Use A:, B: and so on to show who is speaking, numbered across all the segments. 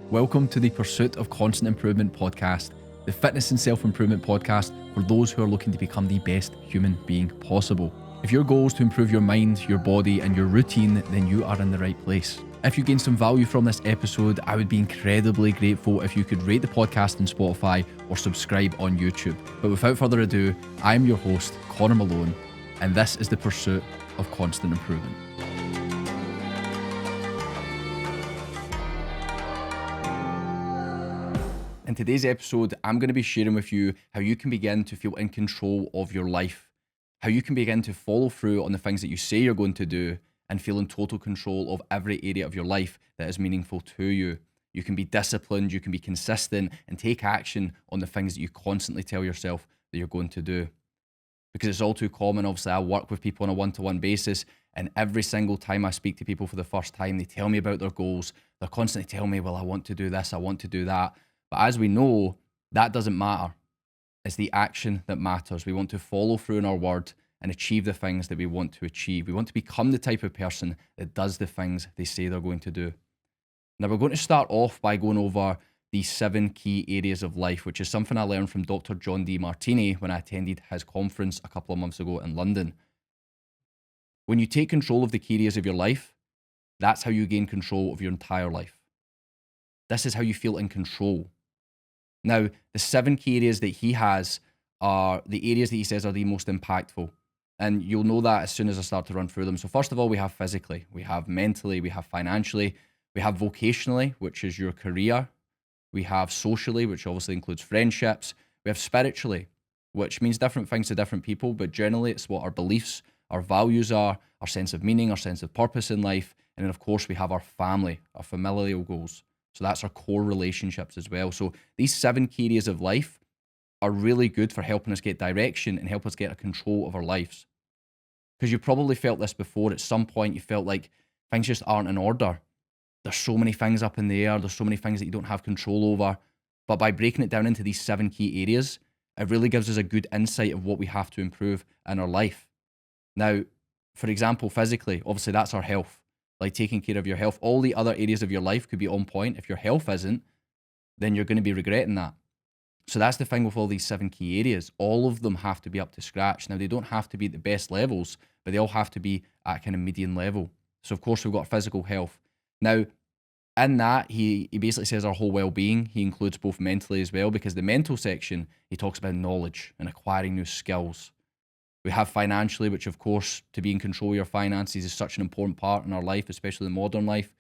A: Welcome to the Pursuit of Constant Improvement podcast, the fitness and self-improvement podcast for those who are looking to become the best human being possible. If your goal is to improve your mind, your body, and your routine, then you are in the right place. If you gain some value from this episode, I would be incredibly grateful if you could rate the podcast on Spotify or subscribe on YouTube. But without further ado, I'm your host, Connor Malone, and this is the Pursuit of Constant Improvement. In today's episode, I'm going to be sharing with you how you can begin to feel in control of your life, how you can begin to follow through on the things that you say you're going to do and feel in total control of every area of your life that is meaningful to you. You can be disciplined, you can be consistent, and take action on the things that you constantly tell yourself that you're going to do. Because it's all too common. Obviously, I work with people on a one-to-one basis, and every single time I speak to people for the first time, they tell me about their goals. They're constantly telling me, well, I want to do this, I want to do that. But as we know, that doesn't matter. It's the action that matters. We want to follow through in our word and achieve the things that we want to achieve. We want to become the type of person that does the things they say they're going to do. Now, we're going to start off by going over the 7 key areas of life, which is something I learned from Dr. John Demartini when I attended his conference a couple of months ago in London. When you take control of the key areas of your life, that's how you gain control of your entire life. This is how you feel in control. Now, the 7 key areas that he has are the areas that he says are the most impactful. And you'll know that as soon as I start to run through them. So first of all, we have physically, we have mentally, we have financially, we have vocationally, which is your career. We have socially, which obviously includes friendships. We have spiritually, which means different things to different people, but generally it's what our beliefs, our values are, our sense of meaning, our sense of purpose in life. And then of course we have our family, our familial goals. So that's our core relationships as well. So these 7 key areas of life are really good for helping us get direction and help us get a control of our lives. Because you probably felt this before. At some point you felt like things just aren't in order. There's so many things up in the air. There's so many things that you don't have control over. But by breaking it down into these 7 key areas, it really gives us a good insight of what we have to improve in our life. Now, for example, physically, obviously that's our health. Like taking care of your health. All the other areas of your life could be on point. If your health isn't, then you're going to be regretting that. So that's the thing with all these 7 key areas. All of them have to be up to scratch. Now, they don't have to be at the best levels, but they all have to be at kind of median level. So, of course, we've got physical health. Now, in that, he basically says our whole well-being. He includes both mentally as well, because the mental section, he talks about knowledge and acquiring new skills. We have financially, which of course, to be in control of your finances is such an important part in our life, especially the modern life.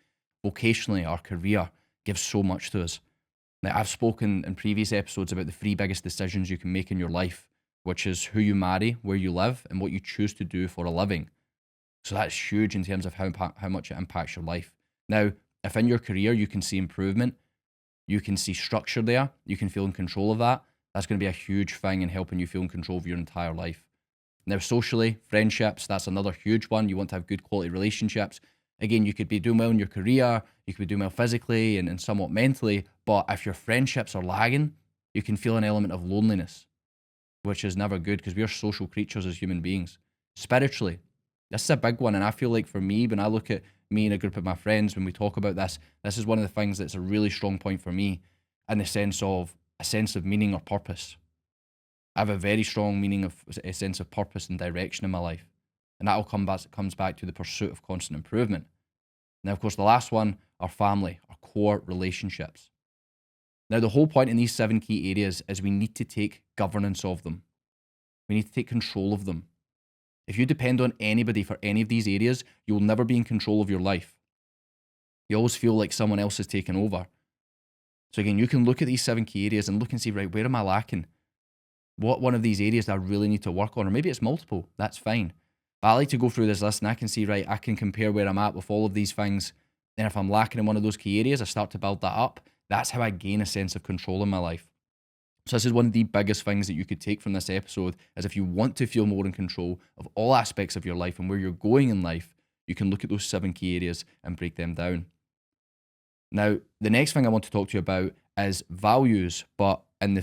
A: Vocationally, our career gives so much to us. Now, I've spoken in previous episodes about the 3 biggest decisions you can make in your life, which is who you marry, where you live, and what you choose to do for a living. So that's huge in terms of how much it impacts your life. Now, if in your career you can see improvement, you can see structure there, you can feel in control of that, that's going to be a huge thing in helping you feel in control of your entire life. Now, socially, friendships, that's another huge one. You want to have good quality relationships. Again, you could be doing well in your career, you could be doing well physically and somewhat mentally, but if your friendships are lagging, you can feel an element of loneliness, which is never good because we're social creatures as human beings. Spiritually, this is a big one, and I feel like for me, when I look at me and a group of my friends, when we talk about this, this is one of the things that's a really strong point for me in the sense of a sense of meaning or purpose. I have a very strong meaning of a sense of purpose and direction in my life. And that all comes back to the pursuit of constant improvement. Now, of course, the last one, our family, our core relationships. Now, the whole point in these 7 key areas is we need to take governance of them. We need to take control of them. If you depend on anybody for any of these areas, you'll never be in control of your life. You always feel like someone else is taking over. So again, you can look at these 7 key areas and look and see, right, where am I lacking? What one of these areas that I really need to work on, or maybe it's multiple, that's fine. But I like to go through this list and I can see, right, I can compare where I'm at with all of these things. And if I'm lacking in one of those key areas, I start to build that up. That's how I gain a sense of control in my life. So this is one of the biggest things that you could take from this episode, is if you want to feel more in control of all aspects of your life and where you're going in life, you can look at those 7 key areas and break them down. Now, the next thing I want to talk to you about is values, but in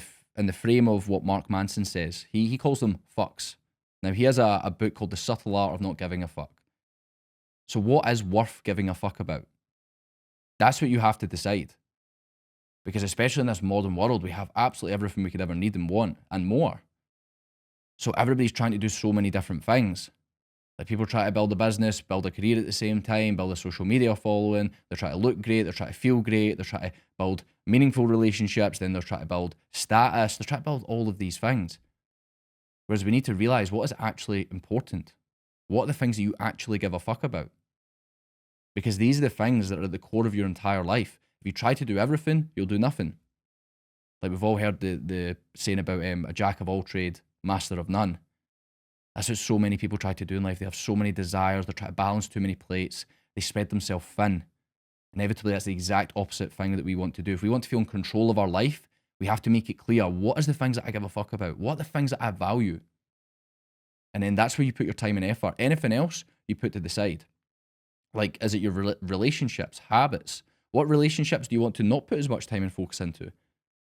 A: the frame of what Mark Manson says. He calls them fucks. Now, he has a book called The Subtle Art of Not Giving a Fuck. So what is worth giving a fuck about? That's what you have to decide. Because especially in this modern world, we have absolutely everything we could ever need and want and more. So everybody's trying to do so many different things. Like people try to build a business, build a career at the same time, build a social media following. They're trying to look great. They're trying to feel great. They're trying to build meaningful relationships. Then they're trying to build status. They're trying to build all of these things. Whereas we need to realize what is actually important. What are the things that you actually give a fuck about? Because these are the things that are at the core of your entire life. If you try to do everything, you'll do nothing. Like we've all heard the saying about a jack of all trade, master of none. That's what so many people try to do in life. They have so many desires. They try to balance too many plates. They spread themselves thin. Inevitably, that's the exact opposite thing that we want to do. If we want to feel in control of our life, we have to make it clear, what is the things that I give a fuck about? What are the things that I value? And then that's where you put your time and effort. Anything else, you put to the side. Like, is it your relationships, habits? What relationships do you want to not put as much time and focus into?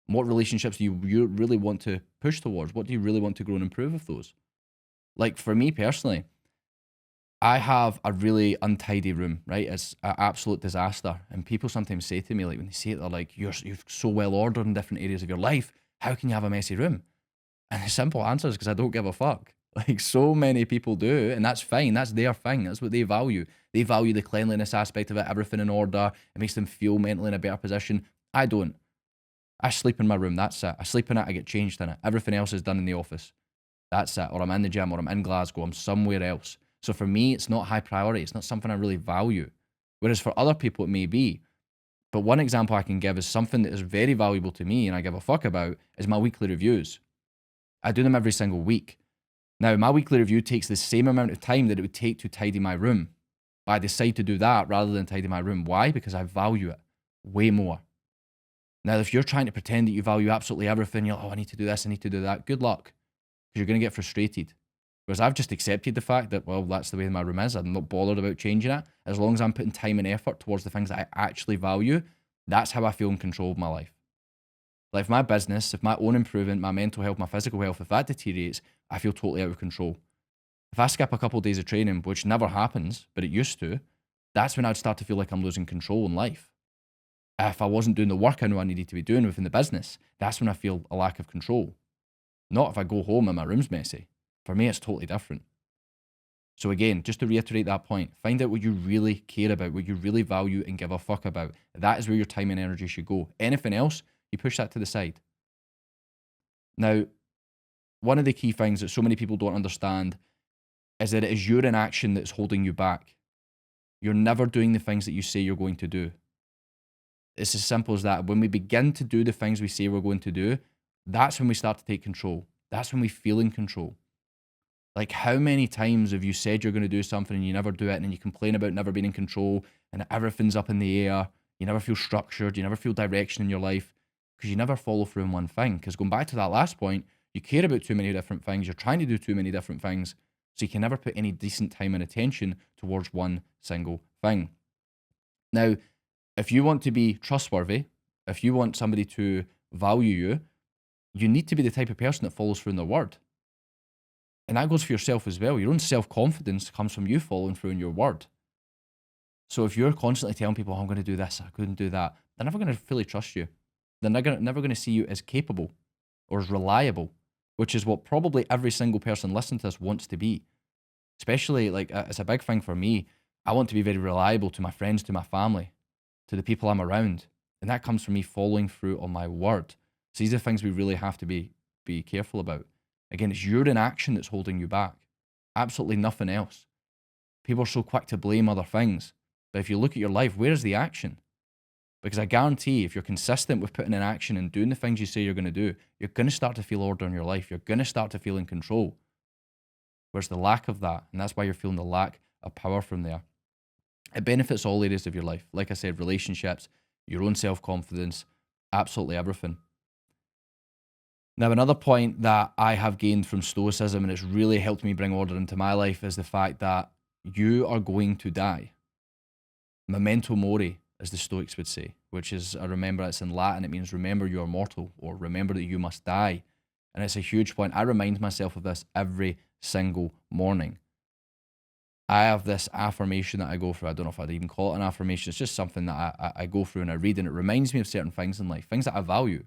A: What relationships do you really want to push towards? What do you really want to grow and improve with those? Like for me personally, I have a really untidy room, right? It's an absolute disaster. And people sometimes say to me, like when they see it, they're like, you're so well ordered in different areas of your life. How can you have a messy room? And the simple answer is because I don't give a fuck. Like so many people do, and that's fine. That's their thing. That's what they value. They value the cleanliness aspect of it, everything in order. It makes them feel mentally in a better position. I don't. I sleep in my room. That's it. I sleep in it. I get changed in it. Everything else is done in the office. That's it. Or I'm in the gym, or I'm in Glasgow. I'm somewhere else. So for me, it's not high priority. It's not something I really value. Whereas for other people, it may be. But one example I can give is something that is very valuable to me and I give a fuck about is my weekly reviews. I do them every single week. Now, my weekly review takes the same amount of time that it would take to tidy my room. But I decide to do that rather than tidy my room. Why? Because I value it way more. Now, if you're trying to pretend that you value absolutely everything, you're like, oh, I need to do this, I need to do that, good luck. Because you're going to get frustrated. Whereas I've just accepted the fact that, well, that's the way my room is. I'm not bothered about changing it. As long as I'm putting time and effort towards the things that I actually value, that's how I feel in control of my life. Like if my business, if my own improvement, my mental health, my physical health, if that deteriorates, I feel totally out of control. If I skip a couple of days of training, which never happens, but it used to, that's when I'd start to feel like I'm losing control in life. If I wasn't doing the work I know I needed to be doing within the business, that's when I feel a lack of control. Not if I go home and my room's messy. For me, it's totally different. So again, just to reiterate that point, find out what you really care about, what you really value and give a fuck about. That is where your time and energy should go. Anything else, you push that to the side. Now, one of the key things that so many people don't understand is that it is your inaction that's holding you back. You're never doing the things that you say you're going to do. It's as simple as that. When we begin to do the things we say we're going to do, that's when we start to take control. That's when we feel in control. Like how many times have you said you're going to do something and you never do it, and then you complain about never being in control and everything's up in the air. You never feel structured. You never feel direction in your life because you never follow through on one thing. Because going back to that last point, you care about too many different things. You're trying to do too many different things. So you can never put any decent time and attention towards one single thing. Now, if you want to be trustworthy, if you want somebody to value you, you need to be the type of person that follows through in their word. And that goes for yourself as well. Your own self-confidence comes from you following through in your word. So if you're constantly telling people, oh, I'm going to do this, I couldn't do that, they're never going to fully trust you. They're never going to see you as capable or as reliable, which is what probably every single person listening to this wants to be. Especially, like, it's a big thing for me. I want to be very reliable to my friends, to my family, to the people I'm around. And that comes from me following through on my word. So these are things we really have to be careful about. Again, it's your inaction that's holding you back. Absolutely nothing else. People are so quick to blame other things. But if you look at your life, where is the action? Because I guarantee if you're consistent with putting in action and doing the things you say you're going to do, you're going to start to feel order in your life. You're going to start to feel in control. Where's the lack of that? And that's why you're feeling the lack of power from there. It benefits all areas of your life. Like I said, relationships, your own self-confidence, absolutely everything. Now, another point that I have gained from Stoicism, and it's really helped me bring order into my life, is the fact that you are going to die. Memento mori, as the Stoics would say, which is, I remember it's in Latin, it means remember you are mortal, or remember that you must die. And it's a huge point. I remind myself of this every single morning. I have this affirmation that I go through. I don't know if I'd even call it an affirmation. It's just something that I go through and I read, and it reminds me of certain things in life, things that I value,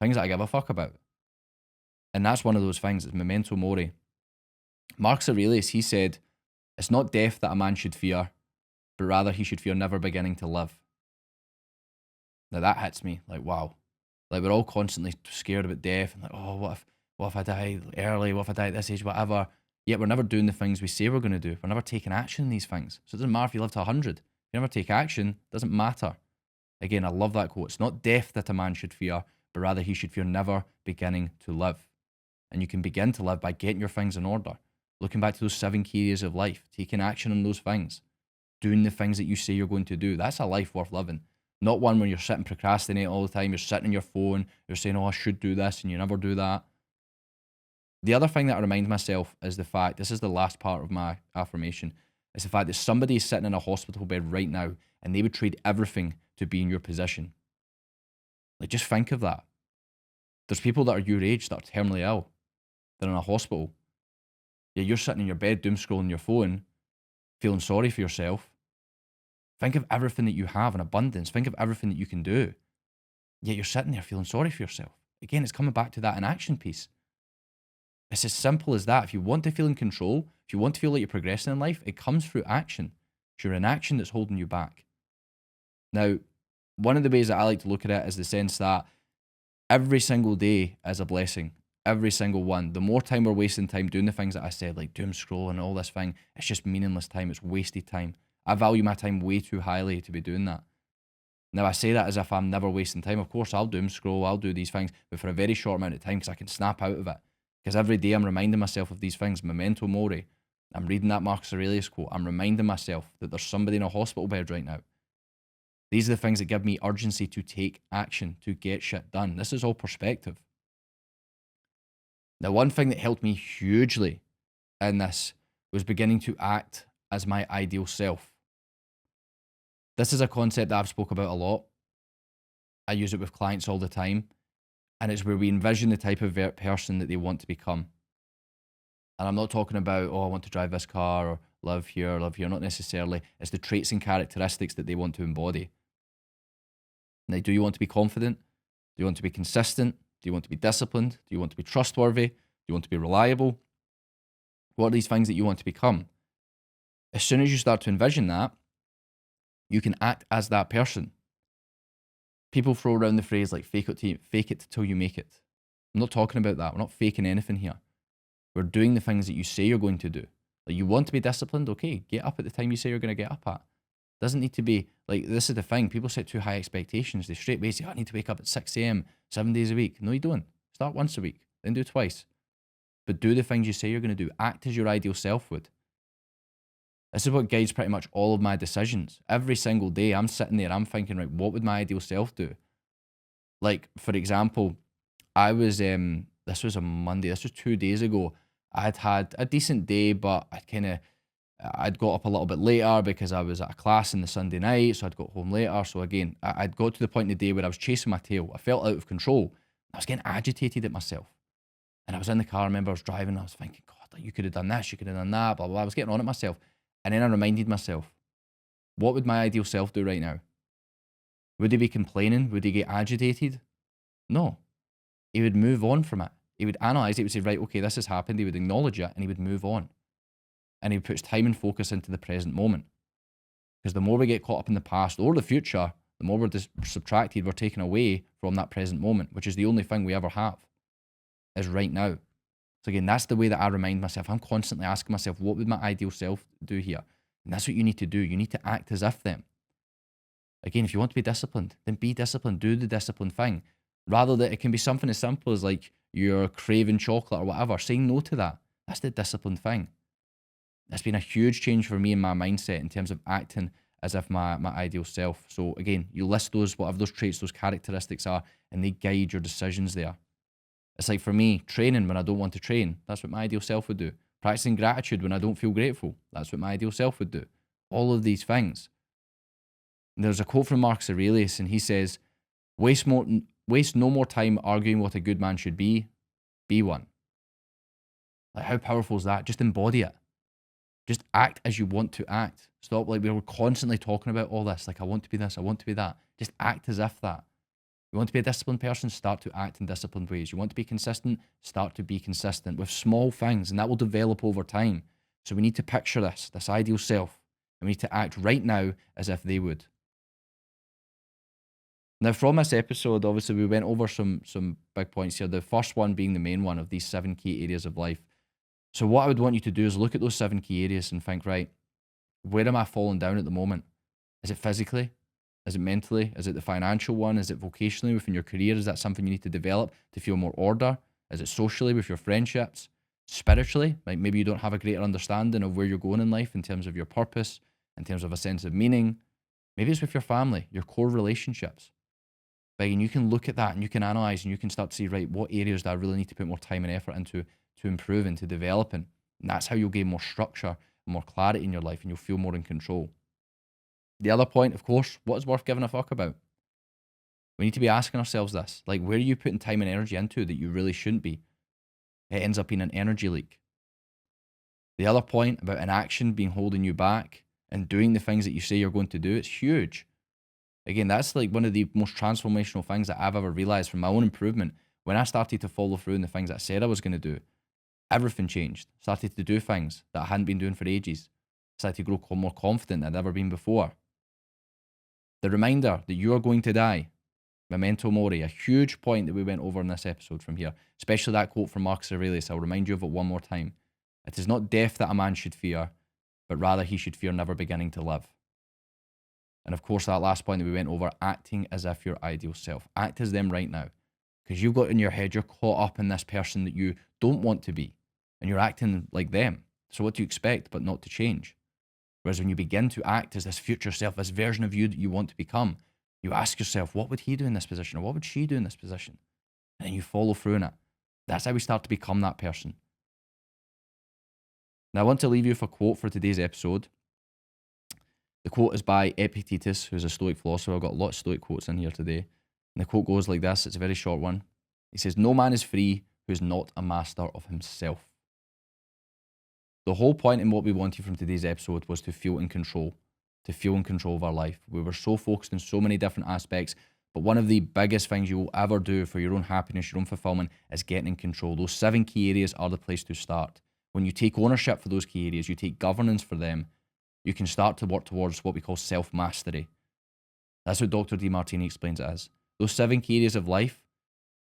A: things that I give a fuck about. And that's one of those things. It's memento mori. Marcus Aurelius, he said, it's not death that a man should fear, but rather he should fear never beginning to live. Now that hits me like, wow. Like, we're all constantly scared about death and like, oh, what if I die early? What if I die at this age? Whatever. Yet we're never doing the things we say we're going to do. We're never taking action in these things. So it doesn't matter if you live to 100. If you never take action, it doesn't matter. Again, I love that quote. It's not death that a man should fear, but rather he should fear never beginning to live. And you can begin to live by getting your things in order. Looking back to those 7 key areas of life, taking action on those things, doing the things that you say you're going to do. That's a life worth living. Not one where you're sitting procrastinating all the time, you're sitting on your phone, you're saying, oh, I should do this, and you never do that. The other thing that I remind myself is the fact, this is the last part of my affirmation, is the fact that somebody is sitting in a hospital bed right now and they would trade everything to be in your position. Like, just think of that. There's people that are your age that are terminally ill. They're in a hospital. Yeah, you're sitting in your bed doom scrolling your phone, feeling sorry for yourself. Think of everything that you have in abundance. Think of everything that you can do. Yet you're sitting there feeling sorry for yourself. Again, it's coming back to that inaction piece. It's as simple as that. If you want to feel in control, if you want to feel like you're progressing in life, it comes through action. It's your inaction that's holding you back. Now, one of the ways that I like to look at it is the sense that every single day is a blessing. Every single one. The more time we're wasting time doing the things that I said, like doom scroll and all this thing, it's just meaningless time. It's wasted time. I value my time way too highly to be doing that. Now, I say that as if I'm never wasting time. Of course, I'll doom scroll, I'll do these things, but for a very short amount of time because I can snap out of it. Because every day I'm reminding myself of these things, memento mori. I'm reading that Marcus Aurelius quote. I'm reminding myself that there's somebody in a hospital bed right now. These are the things that give me urgency to take action, to get shit done. This is all perspective. Now, one thing that helped me hugely in this was beginning to act as my ideal self. This is a concept that I've spoke about a lot. I use it with clients all the time. And it's where we envision the type of person that they want to become. And I'm not talking about, oh, I want to drive this car or live here, live here. Not necessarily. It's the traits and characteristics that they want to embody. Now, do you want to be confident? Do you want to be consistent? Do you want to be disciplined? Do you want to be trustworthy? Do you want to be reliable? What are these things that you want to become? As soon as you start to envision that, you can act as that person. People throw around the phrase like fake it till you make it. I'm not talking about that. We're not faking anything here. We're doing the things that you say you're going to do. Like, you want to be disciplined? Okay, get up at the time you say you're going to get up at. Doesn't need to be, like, this is the thing. People set too high expectations. They straight away say, I need to wake up at 6 a.m. 7 days a week. No, you don't. Start once a week, then do twice. But do the things you say you're going to do. Act as your ideal self would. This is what guides pretty much all of my decisions. Every single day, I'm sitting there, I'm thinking, right, what would my ideal self do? Like, for example, I was, this was a Monday, this was 2 days ago. I'd had a decent day, but I'd got up a little bit later because I was at a class on the Sunday night, so I'd got home later. So again, I'd got to the point in the day where I was chasing my tail. I felt out of control. I was getting agitated at myself. And I was in the car, I remember I was driving, I was thinking, God, like, you could have done this, you could have done that, blah, blah, blah. I was getting on at myself. And then I reminded myself, what would my ideal self do right now? Would he be complaining? Would he get agitated? No. He would move on from it. He would analyze it, he would say, right, okay, this has happened. He would acknowledge it and he would move on. And he puts time and focus into the present moment. Because the more we get caught up in the past or the future, the more we're subtracted, we're taken away from that present moment, which is the only thing we ever have, is right now. So again, that's the way that I remind myself. I'm constantly asking myself, what would my ideal self do here? And that's what you need to do. You need to act as if them. Again, if you want to be disciplined, then be disciplined. Do the disciplined thing. Rather that it can be something as simple as like you're craving chocolate or whatever. Saying no to that. That's the disciplined thing. That's been a huge change for me in my mindset in terms of acting as if my ideal self. So again, you list those, whatever those traits, those characteristics are, and they guide your decisions there. It's like for me, training when I don't want to train. That's what my ideal self would do. Practicing gratitude when I don't feel grateful. That's what my ideal self would do. All of these things. And there's a quote from Marcus Aurelius, and he says, waste no more time arguing what a good man should be one. Like, how powerful is that? Just embody it. Just act as you want to act. Stop, like, we were constantly talking about all this. Like, I want to be this, I want to be that. Just act as if that. You want to be a disciplined person, start to act in disciplined ways. You want to be consistent, start to be consistent with small things, and that will develop over time. So we need to picture this ideal self, and we need to act right now as if they would. Now, from this episode, obviously, we went over some big points here. The first one being the main one of these 7 key areas of life. So what I would want you to do is look at those 7 key areas and think, right, where am I falling down at the moment? Is it physically? Is it mentally? Is it the financial one? Is it vocationally within your career? Is that something you need to develop to feel more order? Is it socially with your friendships? Spiritually? Like maybe you don't have a greater understanding of where you're going in life in terms of your purpose, in terms of a sense of meaning. Maybe it's with your family, your core relationships. Like, and you can look at that and you can analyze and you can start to see, right, what areas do I really need to put more time and effort into to improve and to developing? And that's how you'll gain more structure and more clarity in your life and you'll feel more in control. The other point, of course, what is worth giving a fuck about? We need to be asking ourselves this. Like, where are you putting time and energy into that you really shouldn't be? It ends up being an energy leak. The other point about inaction being holding you back and doing the things that you say you're going to do, it's huge. Again, that's like one of the most transformational things that I've ever realized from my own improvement. When I started to follow through in the things that I said I was going to do, everything changed. Started to do things that I hadn't been doing for ages. Started to grow more confident than I'd ever been before. The reminder that you are going to die. Memento mori, a huge point that we went over in this episode from here, especially that quote from Marcus Aurelius. I'll remind you of it one more time. It is not death that a man should fear, but rather he should fear never beginning to live. And of course, that last point that we went over, acting as if your ideal self. Act as them right now. Because you've got in your head, you're caught up in this person that you don't want to be. And you're acting like them. So what do you expect but not to change? Whereas when you begin to act as this future self, this version of you that you want to become, you ask yourself, what would he do in this position? Or what would she do in this position? And then you follow through in it. That's how we start to become that person. Now, I want to leave you with a quote for today's episode. The quote is by Epictetus, who's a Stoic philosopher. I've got a lot of Stoic quotes in here today. And the quote goes like this. It's a very short one. He says, "No man is free who is not a master of himself." The whole point in what we wanted from today's episode was to feel in control of our life. We were so focused on so many different aspects, but one of the biggest things you will ever do for your own happiness, your own fulfillment, is getting in control. Those 7 key areas are the place to start. When you take ownership for those key areas, you take governance for them, you can start to work towards what we call self-mastery. That's what Dr. Demartini explains it as. Those 7 key areas of life,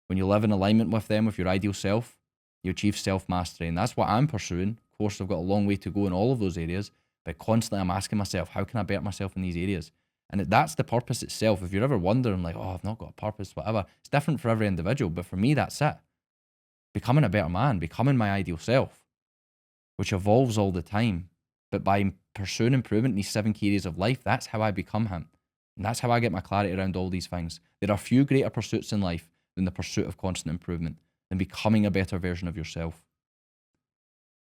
A: when you live in alignment with them, with your ideal self, you achieve self-mastery. And that's what I'm pursuing. Of course, I've got a long way to go in all of those areas, but constantly I'm asking myself, how can I better myself in these areas? And that's the purpose itself. If you're ever wondering, like, oh, I've not got a purpose, whatever, it's different for every individual. But for me, that's it. Becoming a better man, becoming my ideal self, which evolves all the time. But by pursuing improvement in these 7 key areas of life, that's how I become him. And that's how I get my clarity around all these things. There are few greater pursuits in life than the pursuit of constant improvement, than becoming a better version of yourself.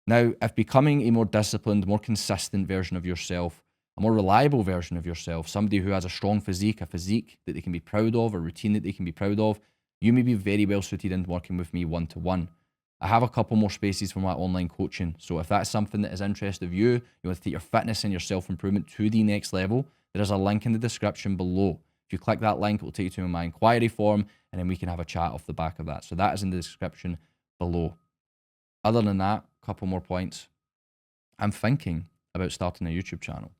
A: Now, if becoming a more disciplined, more consistent version of yourself, a more reliable version of yourself, somebody who has a strong physique, a physique that they can be proud of, a routine that they can be proud of, you may be very well suited in working with me one-to-one. I have a couple more spaces for my online coaching. So if that's something that is interest of you, you want to take your fitness and your self-improvement to the next level, there is a link in the description below. If you click that link, it will take you to my inquiry form, and then we can have a chat off the back of that. So that is in the description below. Other than that, a couple more points. I'm thinking about starting a YouTube channel.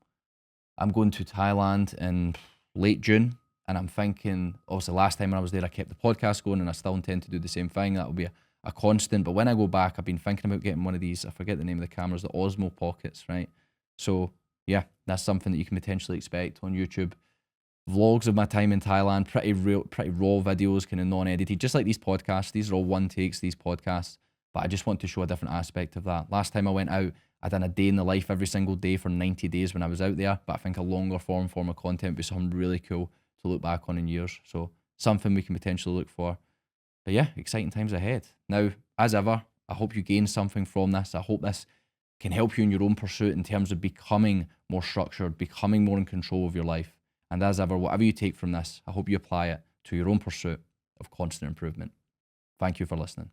A: I'm going to Thailand in late June, and I'm thinking, obviously last time when I was there, I kept the podcast going, and I still intend to do the same thing. That will be a constant. But when I go back, I've been thinking about getting one of these, I forget the name of the cameras, the Osmo Pockets, right? So yeah, that's something that you can potentially expect on YouTube. Vlogs of my time in Thailand, pretty raw videos, kind of non-edited, just like these podcasts. These are all one takes, these podcasts, but I just want to show a different aspect of that. Last time I went out, I done a day in the life every single day for 90 days when I was out there, but I think a longer form of content would be something really cool to look back on in years. So something we can potentially look for. But yeah, exciting times ahead. Now, as ever, I hope you gain something from this. I hope this can help you in your own pursuit in terms of becoming more structured, becoming more in control of your life. And as ever, whatever you take from this, I hope you apply it to your own pursuit of constant improvement. Thank you for listening.